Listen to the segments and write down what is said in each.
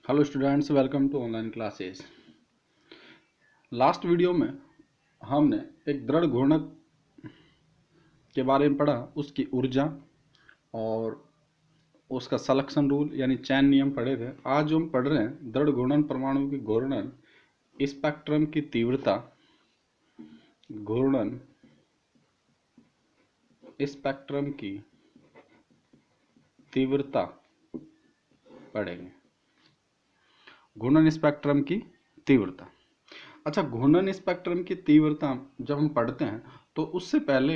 Hello students, welcome to online classes. Last video में हमने एक दृढ़ घूर्णक के बारे में पढ़ा, उसकी ऊर्जा और उसका सलेक्शन रूल यानी चयन नियम पढ़े थे। आज जो हम पढ़ रहे हैं दृढ़ घूर्णन परमाणु की घूर्णन स्पेक्ट्रम की तीव्रता, घूर्णन स्पेक्ट्रम की तीव्रता पढ़ेंगे। घूर्णन स्पेक्ट्रम की तीव्रता। अच्छा, घूर्णन स्पेक्ट्रम की तीव्रता जब हम पढ़ते हैं तो उससे पहले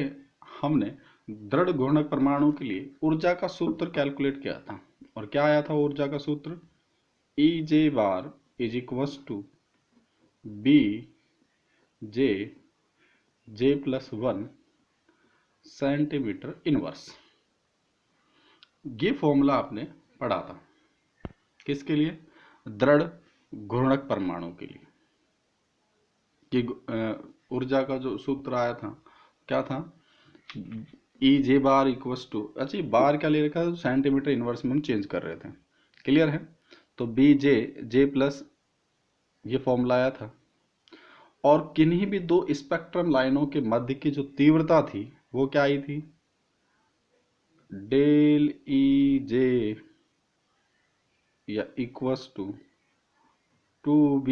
हमने दृढ़ घूर्णक परमाणु के लिए ऊर्जा का सूत्र कैलकुलेट किया था। और क्या आया था ऊर्जा का सूत्र? E J bar is equals to B J plus 1 centimetre inverse. ये फॉर्मूला आपने पढ़ा था किसके लिए? दृढ़ घूर्णक परमाणु के लिए। कि ऊर्जा का जो सूत्र आया था क्या था? ई जे बार इक्वल्स टू, अच्छा बार क्या ले रखा है, सेंटीमीटर इनवर्स में हम चेंज कर रहे थे। क्लियर है? तो बी जे प्लस ये फॉर्मूला आया था। और किन्हीं भी दो स्पेक्ट्रम लाइनों के मध्य की जो तीव्रता थी वो क्या आई थी? डेल ई जे या equals to 2b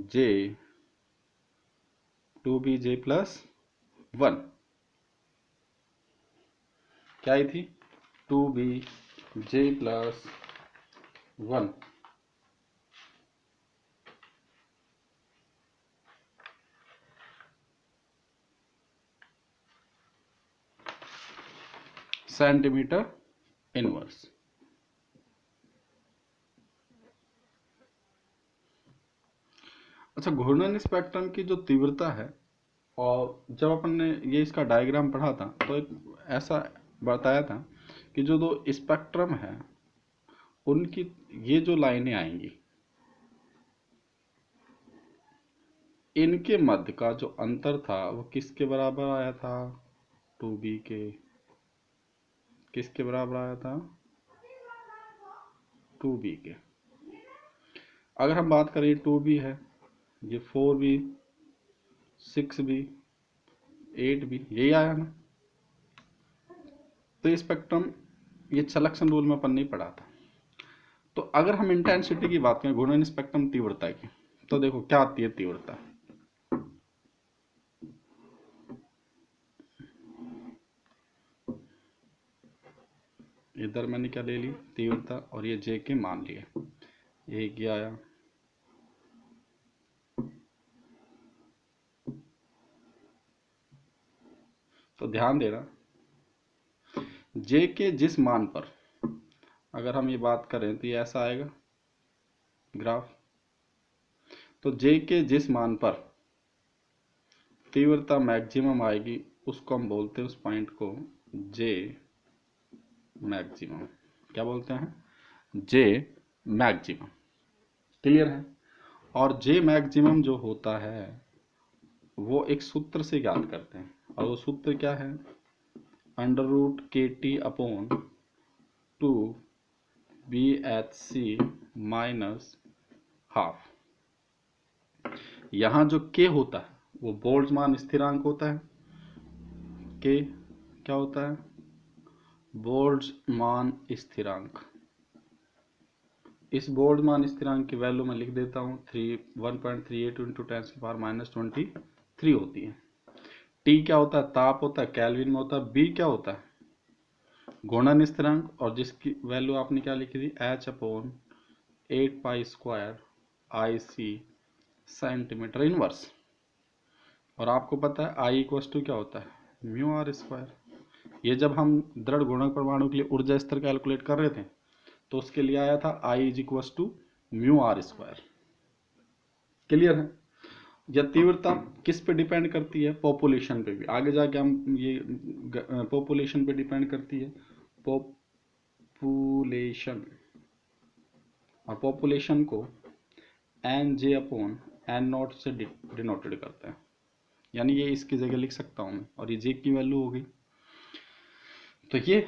J plus 1। क्या आई थी? 2b जे प्लस 1। Centimetre inverse. अच्छा, घूर्णन स्पेक्ट्रम की जो तीव्रता है, और जब अपन ने ये इसका डायग्राम पढ़ा था तो एक ऐसा बताया था कि जो दो स्पेक्ट्रम है उनकी ये जो लाइनें आएंगी, इनके मध्य का जो अंतर था वो किसके बराबर आया था? 2b के। किसके बराबर आया था? 2b के। अगर हम बात करें 2b है, ये 4b 6b 8b, यही आया ना। तो ये स्पेक्ट्रम, ये सलेक्शन रूल में अपन नहीं पढ़ा था। तो अगर हम इंटेंसिटी की बात करें, घूर्णन स्पेक्ट्रम तीव्रता की, तो देखो क्या आती है तीव्रता। इधर मैंने क्या ले ली? तीव्रता, और ये जे के मान लिए। ये क्या आया? तो ध्यान देना, जे के जिस मान पर अगर हम ये बात करें तो ये ऐसा आएगा ग्राफ। तो जे के जिस मान पर तीव्रता मैक्सिमम आएगी उसको हम बोलते हैं, उस पॉइंट को जे मैक्सिमम। क्या बोलते हैं? J maximum. क्लियर है? और जे मैक्सिमम जो होता है वो एक सूत्र से ज्ञात करते हैं, और वो सूत्र क्या है? Under root K T upon 2 B H C minus half. यहाँ जो के होता है वो बोल्ट्जमान स्थिरांक होता है। के क्या होता है? बोल्ट्जमान स्थिरांक। इस बोल्ट्जमान स्थिरांक की वैल्यू मैं लिख देता हूँ 1.38 इंटू 10⁻23 होती है। टी क्या होता है? ताप होता है, केल्विन में होता है। बी क्या होता है? घूर्णन स्थिरांक, और जिसकी वैल्यू आपने क्या लिखी थी? h अपॉन 8 पाई स्क्वायर आई सी सेंटीमीटर इनवर्स। और आपको पता है आई इक्वस टू क्या होता है? Mu are square. ये जब हम दृढ़ घूर्णक परमाणु के लिए ऊर्जा स्तर कैलकुलेट कर रहे थे तो उसके लिए आया था I is equals to mu are square. Clear है? यह तीव्रता किस पे डिपेंड करती है? पॉपुलेशन पे भी। आगे जाके हम ये पॉपुलेशन पे डिपेंड करती है, पॉपुलेशन। और पॉपुलेशन को N J upon N naught से डिनोटेड करते हैं, यानी ये इसकी जगह लिख सकता हूं मैं, और ये जे की वैल्यू होगी। तो ये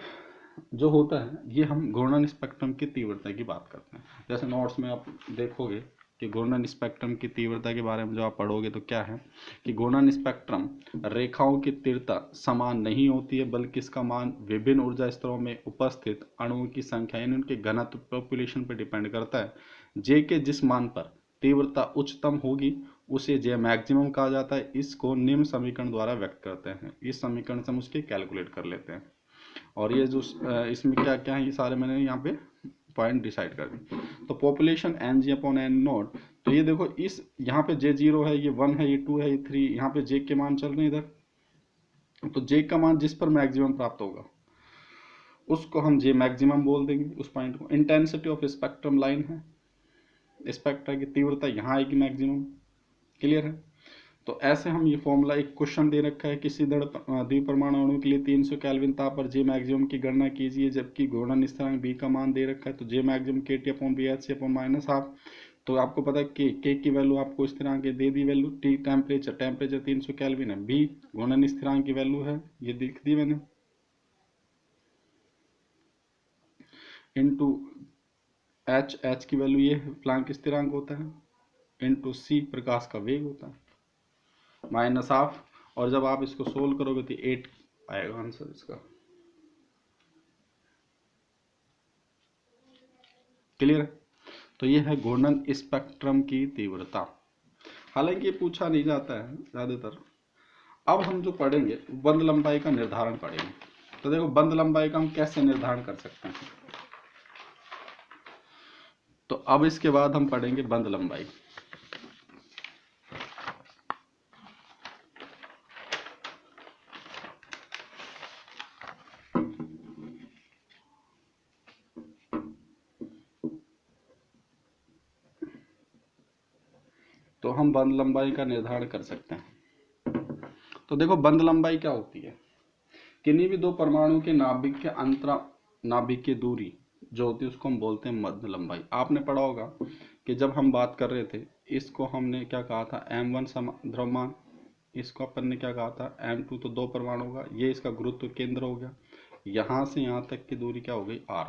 जो होता है ये हम घूर्णन स्पेक्ट्रम की तीव्रता की बात करते हैं। जैसे नोट्स में आप देखोगे कि घूर्णन स्पेक्ट्रम की तीव्रता के बारे में जो आप पढ़ोगे तो क्या है कि घूर्णन स्पेक्ट्रम रेखाओं की तीव्रता समान नहीं होती है, बल्कि इसका मान विभिन्न ऊर्जा स्तरों में उपस्थित अणुओं की संख्या यानी उनके घनत्व पॉपुलेशन पर डिपेंड करता है। जे के जिस मान पर तीव्रता उच्चतम होगी उसे जे मैक्सिमम कहा जाता है। इसको निम्न समीकरण द्वारा व्यक्त करते हैं। इस समीकरण से हम उसके कैलकुलेट कर लेते हैं। और ये जो इसमें क्या क्या है ये सारे मैंने यहाँ पे पॉइंट डिसाइड कर दी। तो population N G upon N naught, तो ये देखो इस यहाँ पे जे 0 है, ये 1 है, ये 2 है, ये 3, यहाँ पे जे के मान चल रहे हैं इधर। तो जे का मान जिस पर मैक्सिमम प्राप्त होगा उसको हम जे मैक्सिमम बोल देंगे उस पॉइंट को। इंटेंसिटी ऑफ स्पेक्ट्रम लाइन है, स्पेक्ट्रा की तीव्रता यहाँ आएगी मैक्सिमम। क्लियर है। तो ऐसे हम ये फॉर्मूला, एक क्वेश्चन दे रखा है किसी द्विपरमाणु अणु के लिए 300 केल्विन ताप पर जे मैक्सिमम की गणना कीजिए, जबकि घूर्णन स्थिरांक बी का मान दे रखा है। तो J maximum K T upon B H C upon minus half. तो आपको पता है के की वैल्यू आपको स्थिरांक दे दी वैल्यू, टी टेम्परेचर 300 केल्विन है, बी घूर्णन स्थिरांक की वैल्यू है ये लिख दी मैंने, इनटू एच की वैल्यू ये प्लांक स्थिरांक होता है, इनटू सी प्रकाश का वेग होता है, माइनस हाफ। और जब आप इसको सोल्व करोगे तो 8 आएगा आंसर इसका। क्लियर है। तो ये है घूर्णन स्पेक्ट्रम की तीव्रता। हालांकि ये पूछा नहीं जाता है ज्यादातर। अब हम जो पढ़ेंगे बंद लंबाई का निर्धारण पढ़ेंगे। तो देखो बंद लंबाई का हम कैसे निर्धारण कर सकते हैं। तो अब इसके बाद हम पढ़ेंगे बंद लंबाई। तो हम बंद लंबाई का निर्धारण कर सकते हैं। तो देखो बंद लंबाई क्या होती है, किन्हीं भी दो परमाणु के नाभिक के नाभिक की दूरी जो होती है उसको हम बोलते हैं बंद लंबाई। आपने पढ़ा होगा कि जब हम बात कर रहे थे इसको हमने क्या कहा था, m1 द्रव्यमान, इसको अपन ने क्या कहा था m2, तो दो परमाणु होगा, ये इसका गुरुत्व केंद्र हो गया, यहाँ से यहाँ तक की दूरी क्या हो गई r।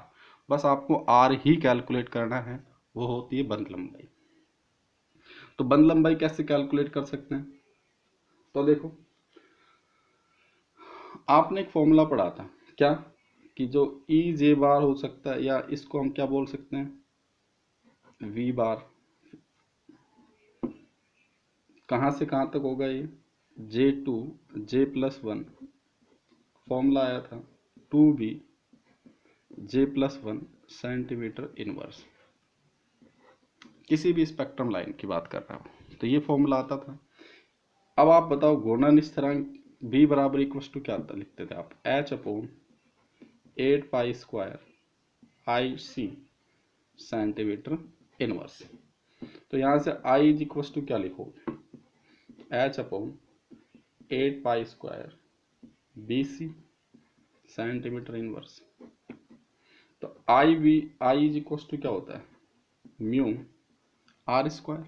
बस आपको r ही कैलकुलेट करना है, वो होती है बंद लंबाई। तो बंद लंबाई कैसे कैलकुलेट कर सकते हैं। तो देखो आपने एक फॉर्मूला पढ़ा था क्या, कि जो ई जे बार हो सकता है, या इसको हम क्या बोल सकते हैं वी बार, कहां से कहां तक होगा ये J2 J+1, फॉर्मूला आया था 2B J+1 सेंटीमीटर इनवर्स, किसी भी स्पेक्ट्रम लाइन की बात कर रहा हूं तो ये फॉर्मूला आता था। अब आप बताओ घूर्णन स्थिरांक B बराबर इक्वल टू क्या लिखते थे आप, H upon 8 pi square IC centimetre inverse. तो यहां से I इज इक्वल टू क्या लिखोगे, H upon 8 pi square BC centimetre inverse. तो I इज इक्वल टू क्या होता है म्यू R स्क्वायर।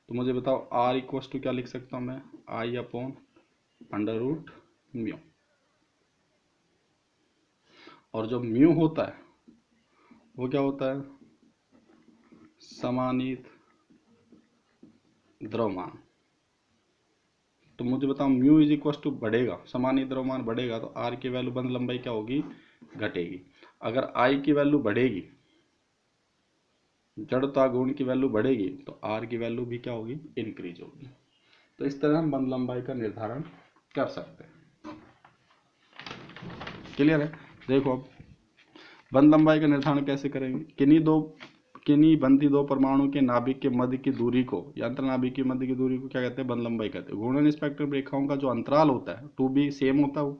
तो मुझे बताओ R इक्वल टू क्या लिख सकता हूं मैं, I upon under root mu. और जो म्यू होता है वो क्या होता है, समानीत द्रव्यमान। तो मुझे बताओ म्यू इज इक्वल टू बढ़ेगा, समानीत द्रव्यमान बढ़ेगा तो आर की वैल्यू बंद लंबाई क्या होगी, घटेगी। अगर आई की वैल्यू बढ़ेगी, जड़ता गुण की वैल्यू बढ़ेगी, तो आर की वैल्यू भी क्या होगी, इंक्रीज होगी। तो इस तरह हम बंद लंबाई का निर्धारण कर सकते हैं। क्लियर है। देखो अब बंद लंबाई का निर्धारण कैसे करेंगे, किन्हीं बंधी दो परमाणु के नाभिक के मध्य की दूरी को, या अंतरनाभिक की मध्य की दूरी को क्या कहते हैं, बंद लंबाई कहते हैं। घूर्णन स्पेक्ट्रम रेखाओं का जो अंतराल होता है 2b सेम होता है,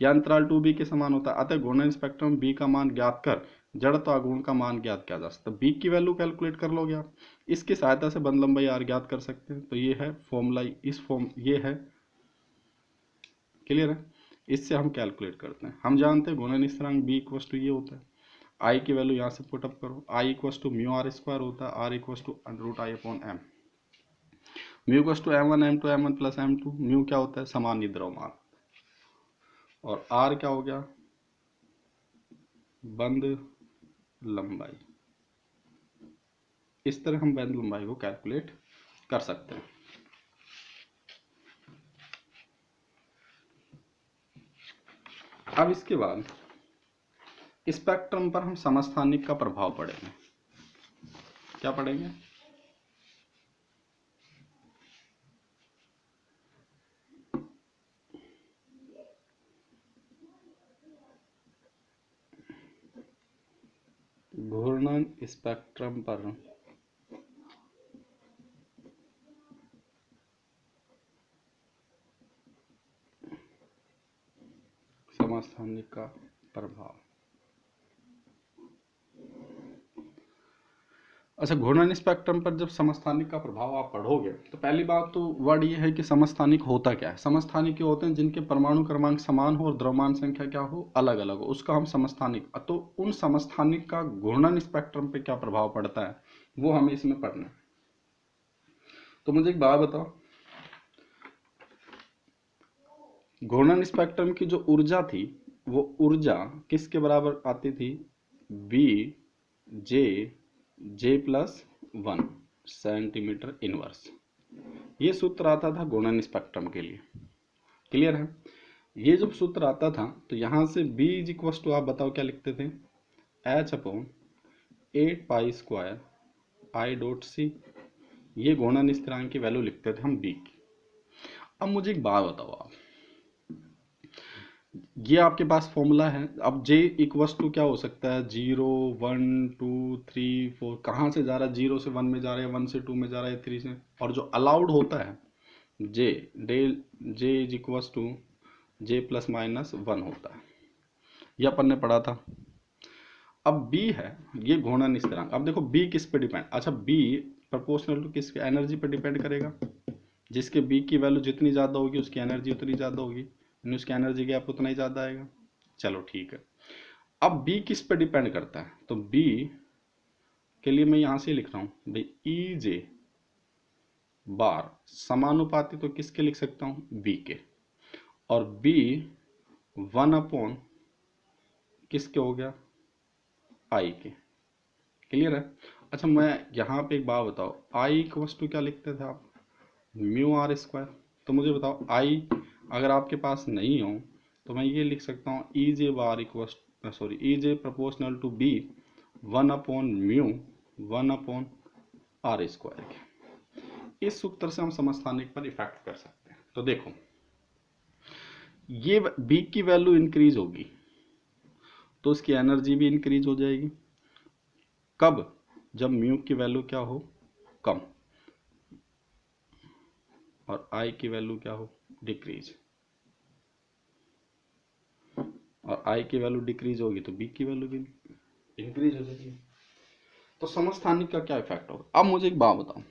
या अंतराल 2b के समान होता है। अतः घूर्णन स्पेक्ट्रम b का मान ज्ञात कर जड़त्व गुण का मान ज्ञात किया जा सकता है। b की वैल्यू कैलकुलेट कर लोगे आप, इसकी सहायता से बंद लंबाई r ज्ञात कर सकते हैं। तो ये है फॉर्मूला, ये है। क्लियर है। इससे हम कैलकुलेट करते हैं। हम जानते हैं घूर्णन स्थिरांक b इक्वल टू ये होता है, आई की वैल्यू यहाँ से पुटअप करो, I equal to mu are square होता है, R equal to under root I upon M. Mu equal to m1 m2 m1 plus m2। Mu क्या होता है, समानीत द्रव्यमान। और आर क्या हो गया, बंद लंबाई। इस तरह हम बंद लंबाई को कैलकुलेट कर सकते हैं। अब इसके बाद स्पेक्ट्रम पर हम समस्थानिक का प्रभाव पढ़ेंगे। क्या पढ़ेंगे? घूर्णन स्पेक्ट्रम पर समस्थानिक का प्रभाव। अच्छा, घूर्णन स्पेक्ट्रम पर जब समस्थानिक का प्रभाव आप पढ़ोगे तो पहली बात तो वर्ड ये है कि समस्थानिक होता क्या है। समस्थानिक ये होते हैं जिनके परमाणु क्रमांक समान हो और द्रव्यमान संख्या क्या हो, अलग अलग हो, उसका हम समस्थानिक। तो उन समस्थानिक का घूर्णन स्पेक्ट्रम पे क्या प्रभाव पड़ता है वो हमें इसमें पढ़ना है। तो मुझे एक बात बताओ, घूर्णन स्पेक्ट्रम की जो ऊर्जा थी वो ऊर्जा किसके बराबर आती थी? B J plus 1 centimetre inverse. ये सूत्र आता था घूर्णन स्पेक्ट्रम के लिए। क्लियर है? ये जब सूत्र आता था तो यहां से B इज इक्वल टू, आप बताओ क्या लिखते थे? H/8 pi square I dot C। ये घूर्णन स्थिरांक की वैल्यू लिखते थे हम B की। अब मुझे एक बात बताओ आप, ये आपके पास फॉर्मूला है। अब J इक्वल टू क्या हो सकता है? 0 1 2 3 4। कहाँ से जा रहा है? 0 से 1 में जा रहा है, 1 से 2 में जा रहा है, 3 से। और जो अलाउड होता है J is equal to J plus minus 1 होता है। यह अपन ने पढ़ा था। अब B है ये घूर्णन स्थिरांक। अब देखो B किस पे डिपेंड? अच्छा, B प्रोपोर्शनल टू किसके? एनर्जी पे डिपेंड करेगा। जिसके B की वैल्यू जितनी ज़्यादा होगी उसकी एनर्जी उतनी ज़्यादा होगी, यानी उसकी एनर्जी गैप उतना ही ज़्यादा आएगा। चलो ठीक है। अब B किस पे डिपेंड करता है? तो B के लिए मैं यहाँ से लिख रहा हूँ भाई ई जे बार समानुपाती तो किसके लिख सकता हूँ? B के। और B 1 किसके हो गया? I के। क्लियर है? अच्छा, मैं यहाँ पे एक बात बताओ, I इक्वल्स टू क्या लिखते थे आप? Mu are square. तो मुझे बताओ I अगर आपके पास नहीं हो तो मैं ये लिख सकता हूँ E J bar equals E J proportional to B 1/r square के। इस सूत्र से हम समस्थानिक पर इफेक्ट कर सकते हैं। तो देखो, ये B की वैल्यू इंक्रीज होगी तो उसकी एनर्जी भी इंक्रीज हो जाएगी। कब? जब म्यू की वैल्यू क्या हो? कम। और I की वैल्यू क्या हो? डिक्रीज। और I की वैल्यू डिक्रीज होगी तो B की वैल्यू भी इंक्रीज हो जाएगी। तो समस्थानिक का क्या इफेक्ट होगा? अब मुझे एक बात बताओ,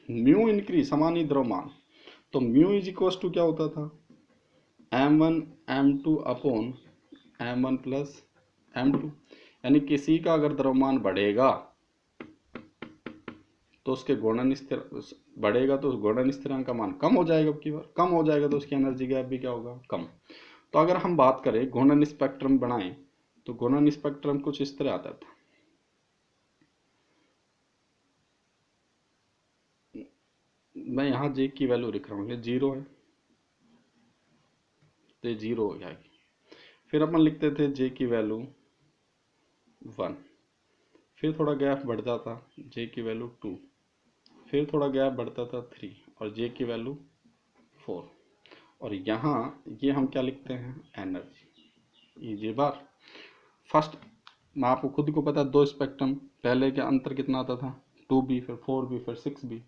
म्यू इंक्रीज समानी द्रव्यमान, तो म्यू इज इक्वल टू क्या होता था? m1 m2 upon m1 plus m2। यानी किसी का अगर द्रव्यमान बढ़ेगा तो उसके घूर्णन स्थिर बढ़ेगा तो घूर्णन स्थिरांक का मान कम हो जाएगा। अब की बार कम हो जाएगा तो उसकी एनर्जी गैप भी क्या होगा? कम। तो अगर हम बात करें घूर्णन स्पेक्ट्रम बनाएं तो घूर्णन स्पेक्ट्रम कुछ इस तरह आता था। मैं यहाँ J की वैल्यू लिख रहा हूँ, ये 0 है तो ये 0 हो जाएगी। फिर अपन लिखते थे J की वैल्यू 1, फिर थोड़ा गैप बढ़ता था J की वैल्यू 2, फिर थोड़ा गैप बढ़ता था 3 और J की वैल्यू 4। और यहाँ ये हम क्या लिखते हैं? एनर्जी ई जे बार। फर्स्ट मैं आपको खुद को पता है, दो स्पेक्ट्रम पहले के अंतर कितना आता था? 2B, फिर 4B, फिर 6B।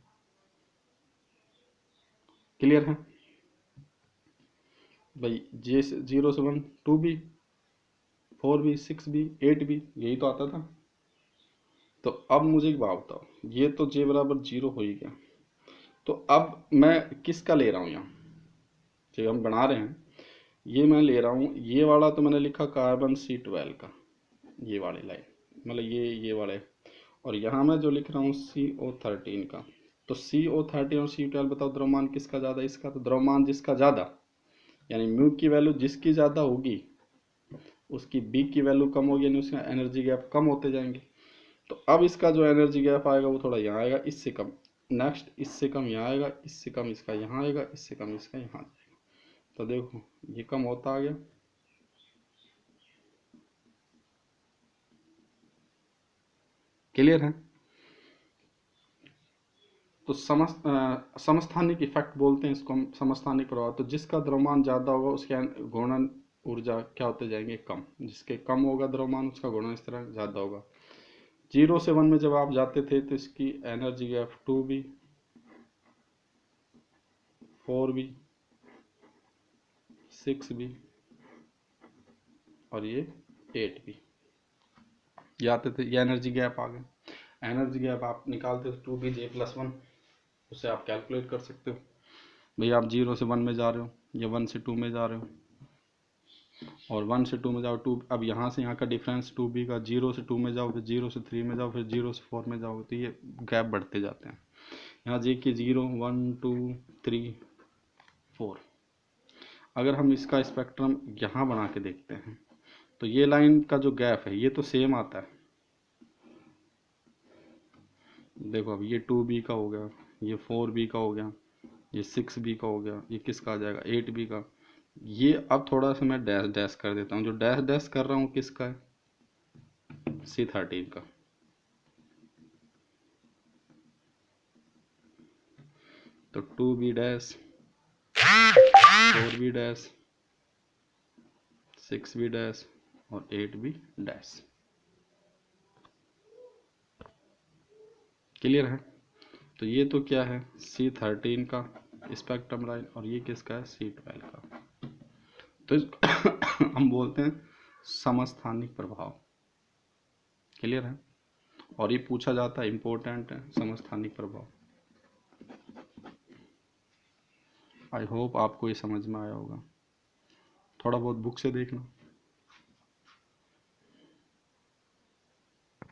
क्लियर है भाई? J से 0 से 1 2B, 4B, 6B, 8B, यही तो आता था। तो अब मुझे एक बात बताओ, ये तो J बराबर 0 हो ही गया। तो अब मैं किसका ले रहा हूँ? यहाँ जो हम बना रहे हैं ये मैं ले रहा हूँ, ये वाला तो मैंने लिखा कार्बन C12 का, ये वाली लाइन, मतलब ये वाले। और यहाँ मैं जो लिख रहा हूँ CO13 का। तो CO13 और C12 बताओ द्रव्यमान किसका ज़्यादा? इसका। तो द्रव्यमान जिसका ज़्यादा यानी म्यू की वैल्यू जिसकी ज़्यादा होगी उसकी बी की वैल्यू कम होगी, यानी उसका एनर्जी गैप कम होते जाएंगे। तो अब इसका जो एनर्जी गैप आएगा वो थोड़ा यहाँ आएगा, इससे कम, नेक्स्ट इससे कम यहाँ आएगा, इससे कम इसका यहाँ आएगा, इससे कम इसका यहाँ जाएगा। तो देखो ये कम होता आ गया। क्लियर है? तो समस्थानिक इफेक्ट बोलते हैं इसको हम, समस्थानिक प्रभाव। तो जिसका द्रव्यमान ज़्यादा होगा उसके घूर्णन ऊर्जा क्या होते जाएंगे, कम। जिसके कम होगा द्रव्यमान उसका घूर्णन इस तरह ज़्यादा होगा। 0 से 1 में जब आप जाते थे तो इसकी energy gap 2b, 4b, 6b और ये 8b ये आते थे। ये एनर्जी गैप आ गए। एनर्जी गैप आप निकालते थे 2bj+1, उसे आप कैलकुलेट कर सकते हो। भैया आप 0 से 1 में जा रहे हो या 1 से 2 में जा रहे हो, और 1 से 2 में जाओ 2, अब यहाँ से यहाँ का डिफरेंस 2b का, 0 से 2 में जाओ, फिर 0 से 3 में जाओ, फिर 0 से 4 में जाओ, तो ये गैप बढ़ते जाते हैं। यहाँ देखिए 0, 1, 2, 3, 4। अगर हम इसका स्पेक्ट्रम यहाँ बना के देखते हैं तो ये लाइन का जो गैप है ये तो सेम आता है। देखो अब ये 2b का हो गया, ये 4b का हो गया, ये 6b का हो गया, ये किसका आ जाएगा 8b का। ये अब थोड़ा सा मैं डैश डैश कर देता हूँ, जो डैश डैश कर रहा हूँ किसका है, C13 का। तो 2b dash, 4b dash, 6b dash और 8b डैश। क्लियर है? तो ये तो क्या है, C13 का स्पेक्ट्रम लाइन, और ये किसका है, C12 का। तो हम बोलते हैं समस्थानिक प्रभाव। क्लियर है? और ये पूछा जाता है, इंपॉर्टेंट है समस्थानिक प्रभाव। आई होप आपको ये समझ में आया होगा। थोड़ा बहुत बुक से देखना।